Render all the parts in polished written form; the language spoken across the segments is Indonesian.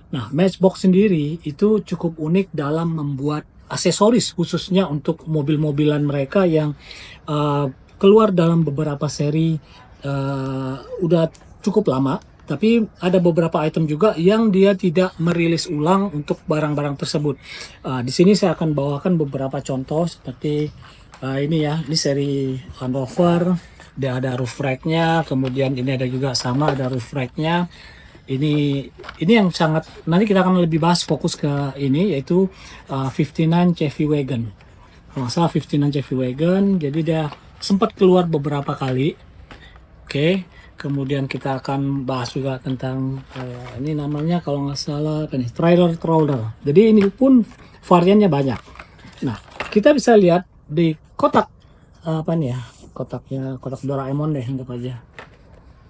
Nah, Matchbox sendiri itu cukup unik dalam membuat aksesoris khususnya untuk mobil-mobilan mereka yang keluar dalam beberapa seri udah cukup lama. Tapi ada beberapa item juga yang dia tidak merilis ulang untuk barang-barang tersebut. Di sini saya akan bawakan beberapa contoh seperti ini ya, ini seri Land Rover. Dia ada roof rack-nya, kemudian ini ada juga sama ada roof rack-nya. Ini yang sangat, nanti kita akan lebih bahas fokus ke ini yaitu 59 Chevy Wagon. Kalau nggak salah 59 Chevy Wagon, jadi dia sempat keluar beberapa kali. Oke, kemudian kita akan bahas juga tentang ini namanya kalau nggak salah apa nih, trailer troller. Jadi ini pun variannya banyak. Nah, kita bisa lihat di kotak apa nih ya, kotaknya kotak Doraemon deh, anggap aja.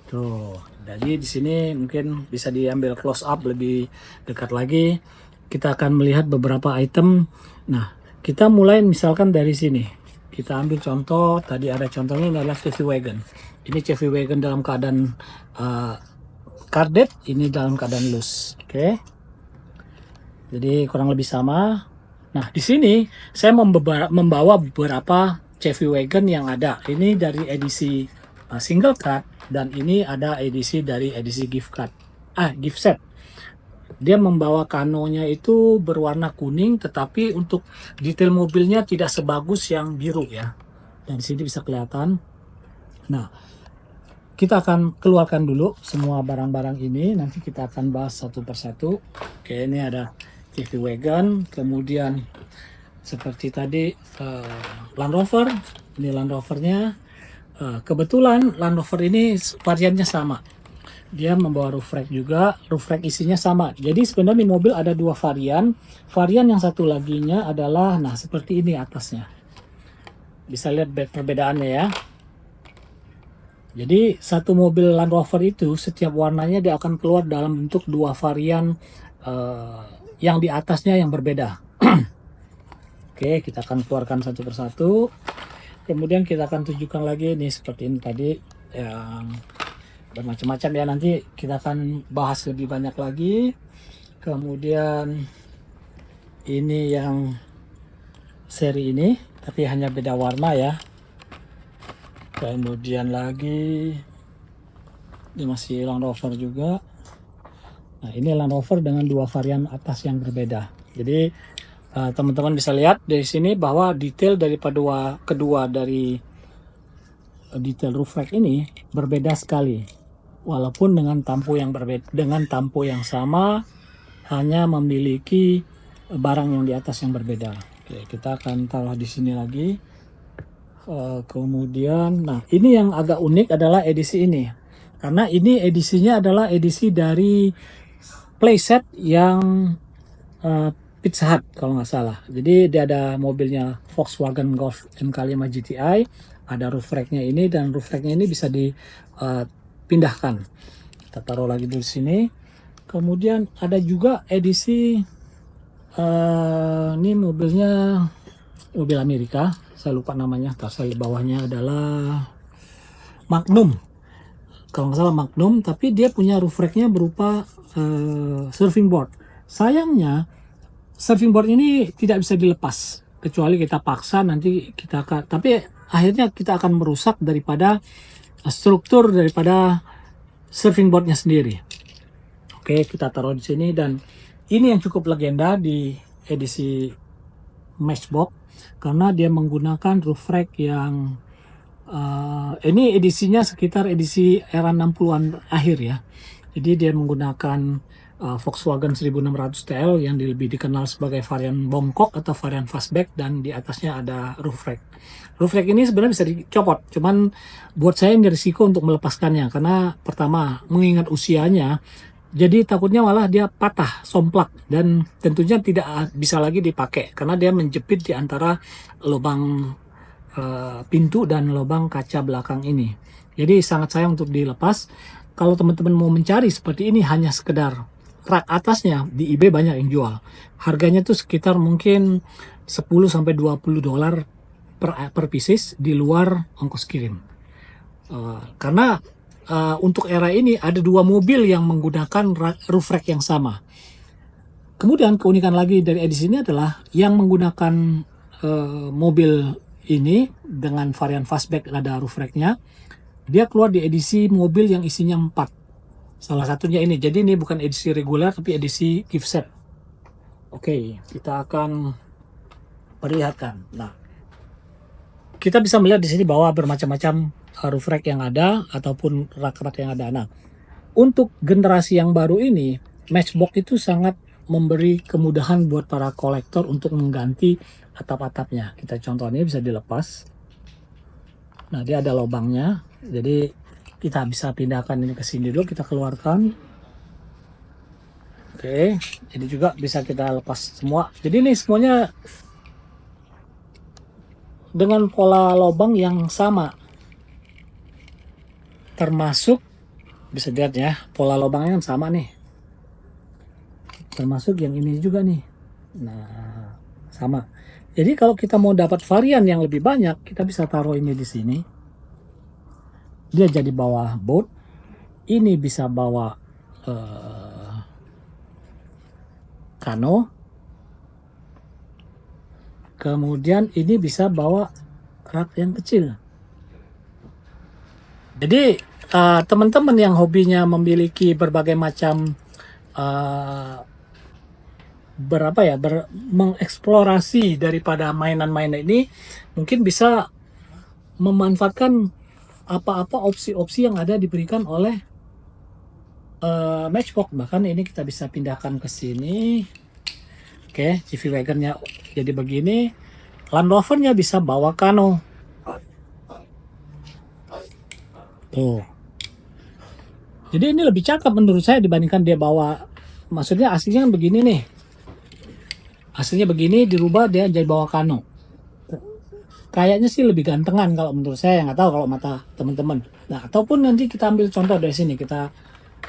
Tuh, jadi di sini mungkin bisa diambil close up lebih dekat lagi. Kita akan melihat beberapa item. Nah, kita mulai misalkan dari sini. Kita ambil contoh, tadi ada contohnya ini adalah Chevy Wagon. Ini Chevy Wagon dalam keadaan carded, ini dalam keadaan loose. Oke. Jadi kurang lebih sama. Nah, di sini saya membawa beberapa Chevy Wagon yang ada. Ini dari edisi single card dan ini ada edisi dari edisi gift card. Gift set. Dia membawa kanonya itu berwarna kuning, tetapi untuk detail mobilnya tidak sebagus yang biru ya. Dan di sini bisa kelihatan. Nah, kita akan keluarkan dulu semua barang-barang ini. Nanti kita akan bahas satu persatu. Oke, ini ada Chevy Wagon, kemudian seperti tadi Land Rover. Ini Land Rovernya. Kebetulan Land Rover ini variannya sama. Dia membawa roof rack juga, roof rack isinya sama. Jadi sebenarnya di mobil ada dua varian. Varian yang satu laginya adalah, nah seperti ini atasnya. Bisa lihat perbedaannya ya. Jadi satu mobil Land Rover itu setiap warnanya dia akan keluar dalam bentuk dua varian yang di atasnya yang berbeda. Oke, kita akan keluarkan satu persatu. Kemudian kita akan tunjukkan lagi nih seperti ini tadi yang bermacam-macam ya, nanti kita akan bahas lebih banyak lagi. Kemudian ini yang seri ini tapi hanya beda warna ya. Kemudian lagi ini masih Land Rover juga. Nah, ini Land Rover dengan dua varian atas yang berbeda. Jadi teman-teman bisa lihat dari sini bahwa detail daripada kedua dari detail roof rack ini berbeda sekali. Walaupun dengan tampo yang berbeda, dengan tampo yang sama, hanya memiliki barang yang di atas yang berbeda. Oke, kita akan taruh di sini lagi. Kemudian, nah ini yang agak unik adalah edisi ini. Karena ini edisinya adalah edisi dari playset yang Pizza Hut kalau nggak salah. Jadi dia ada mobilnya Volkswagen Golf MK5 GTI, ada roof rack-nya ini, dan roof rack-nya ini bisa dipindahkan. Kita taruh lagi di sini. Kemudian ada juga edisi ini mobilnya mobil Amerika, saya lupa namanya. Saya bawahnya adalah Magnum. Kalau nggak salah Magnum, tapi dia punya roof rack-nya berupa surfing board. Sayangnya surfing board ini tidak bisa dilepas kecuali kita paksa, nanti kita akan, tapi akhirnya kita akan merusak daripada struktur daripada surfing boardnya sendiri. Oke, kita taruh di sini, dan ini yang cukup legenda di edisi Matchbox karena dia menggunakan roof rack yang ini edisinya sekitar edisi era 60-an akhir ya. Jadi dia menggunakan Volkswagen 1600 TL yang lebih dikenal sebagai varian bongkok atau varian fastback, dan di atasnya ada roof rack. Roof rack ini sebenarnya bisa dicopot, cuman buat saya ini risiko untuk melepaskannya karena pertama mengingat usianya, jadi takutnya malah dia patah, somplak, dan tentunya tidak bisa lagi dipakai karena dia menjepit di antara lubang pintu dan lubang kaca belakang ini. Jadi sangat sayang untuk dilepas. Kalau teman-teman mau mencari seperti ini hanya sekedar rak atasnya, di eBay banyak yang jual. Harganya tuh sekitar mungkin 10-20 dolar per pieces di luar ongkos kirim. Karena untuk era ini ada dua mobil yang menggunakan roof rack yang sama. Kemudian keunikan lagi dari edisi ini adalah yang menggunakan mobil ini dengan varian fastback ada roof rack-nya, dia keluar di edisi mobil yang isinya 4. Salah satunya ini. Jadi ini bukan edisi reguler tapi edisi gift set. Oke, kita akan perlihatkan. Nah, kita bisa melihat di sini bahwa bermacam-macam roof rack yang ada ataupun rak-rak yang ada. Nah, untuk generasi yang baru ini, Matchbox itu sangat memberi kemudahan buat para kolektor untuk mengganti atap-atapnya. Kita contohnya bisa dilepas. Nah, dia ada lubangnya. Jadi kita bisa pindahkan ini ke sini dulu, kita keluarkan. Oke, ini juga bisa kita lepas semua. Jadi ini semuanya dengan pola lubang yang sama. Termasuk bisa dilihat ya, pola lubangnya kan sama nih. Termasuk yang ini juga nih. Nah, sama. Jadi kalau kita mau dapat varian yang lebih banyak, kita bisa taruh ini di sini. Dia jadi bawah boat. Ini bisa bawa kano. Kemudian ini bisa bawa rak yang kecil. Jadi teman-teman yang hobinya memiliki berbagai macam mengeksplorasi daripada mainan-mainan ini, mungkin bisa memanfaatkan apa-apa opsi-opsi yang ada diberikan oleh Matchbox. Bahkan ini kita bisa pindahkan ke sini. Oke, CV wagonnya jadi begini. Land Rovernya bisa bawa kano. Tuh. Jadi ini lebih cakep menurut saya dibandingkan dia bawa. Maksudnya aslinya kan begini nih. Aslinya begini dirubah dia jadi bawa kano. Kayaknya sih lebih gantengan kalau menurut saya, nggak tahu kalau mata teman-teman. Nah, ataupun nanti kita ambil contoh dari sini. Kita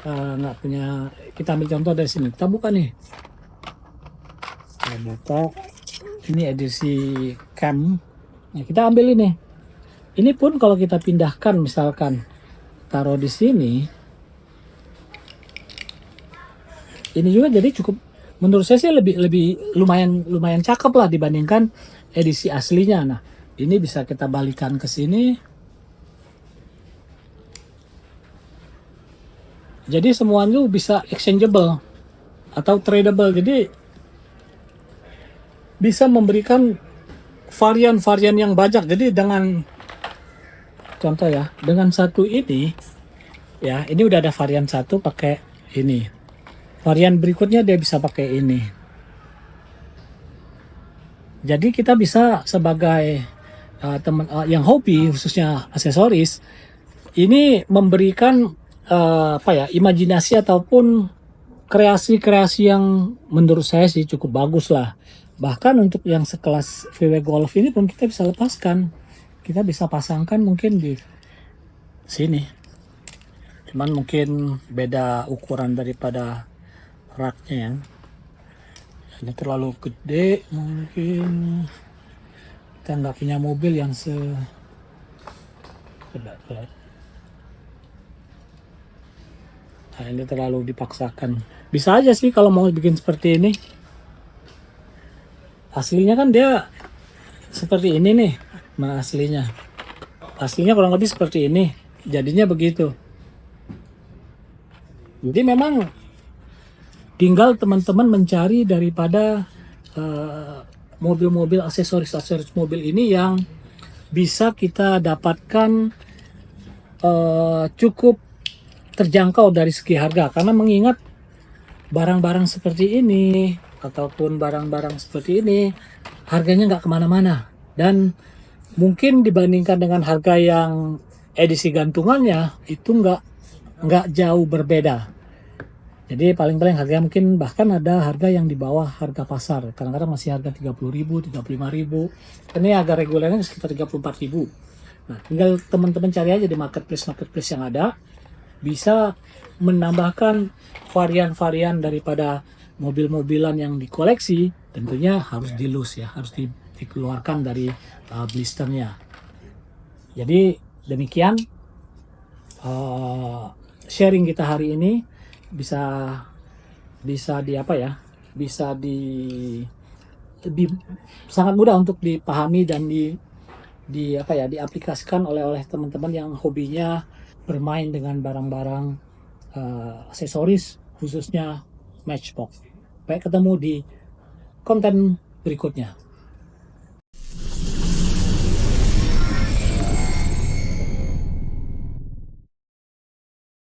nggak punya, kita ambil contoh dari sini. Kita buka nih. Kita buka. Ini edisi cam. Nah, kita ambil ini. Ini pun kalau kita pindahkan misalkan taruh di sini, ini juga jadi cukup, menurut saya sih lebih lumayan cakep lah dibandingkan edisi aslinya. Nah, ini bisa kita balikan ke sini. Jadi semuanya bisa exchangeable atau tradable. Jadi bisa memberikan varian-varian yang banyak. Jadi dengan contoh ya, dengan satu ini ya, ini udah ada varian satu pakai ini. Varian berikutnya dia bisa pakai ini. Jadi kita bisa sebagai teman yang hobi khususnya aksesoris ini memberikan imajinasi ataupun kreasi-kreasi yang menurut saya sih cukup bagus lah. Bahkan untuk yang sekelas VW Golf ini pun kita bisa lepaskan. Kita bisa pasangkan mungkin di sini. Cuman mungkin beda ukuran daripada raknya ya. Ini terlalu gede, mungkin kita nggak punya mobil yang nah, ini terlalu dipaksakan. Bisa aja sih kalau mau bikin seperti ini. Aslinya kan dia seperti ini nih. Nah, aslinya kurang lebih seperti ini. Jadinya begitu. Jadi memang tinggal teman-teman mencari daripada mobil-mobil aksesoris mobil ini yang bisa kita dapatkan cukup terjangkau dari segi harga. Karena mengingat barang-barang seperti ini ataupun barang-barang seperti ini harganya nggak kemana-mana. Dan mungkin dibandingkan dengan harga yang edisi gantungannya itu nggak jauh berbeda. Jadi paling-paling harga mungkin bahkan ada harga yang di bawah harga pasar. Kadang-kadang masih harga 30.000, 35.000. Ini harga regulernya sekitar 34.000. Nah, tinggal teman-teman cari aja di marketplace yang ada. Bisa menambahkan varian-varian daripada mobil-mobilan yang dikoleksi. Tentunya harus dilus ya, harus dikeluarkan dari blisternya. Jadi demikian sharing kita hari ini. Bisa bisa lebih sangat mudah untuk dipahami dan diaplikasikan oleh teman-teman yang hobinya bermain dengan barang-barang aksesoris, khususnya Matchbox. Baik, ketemu di konten berikutnya.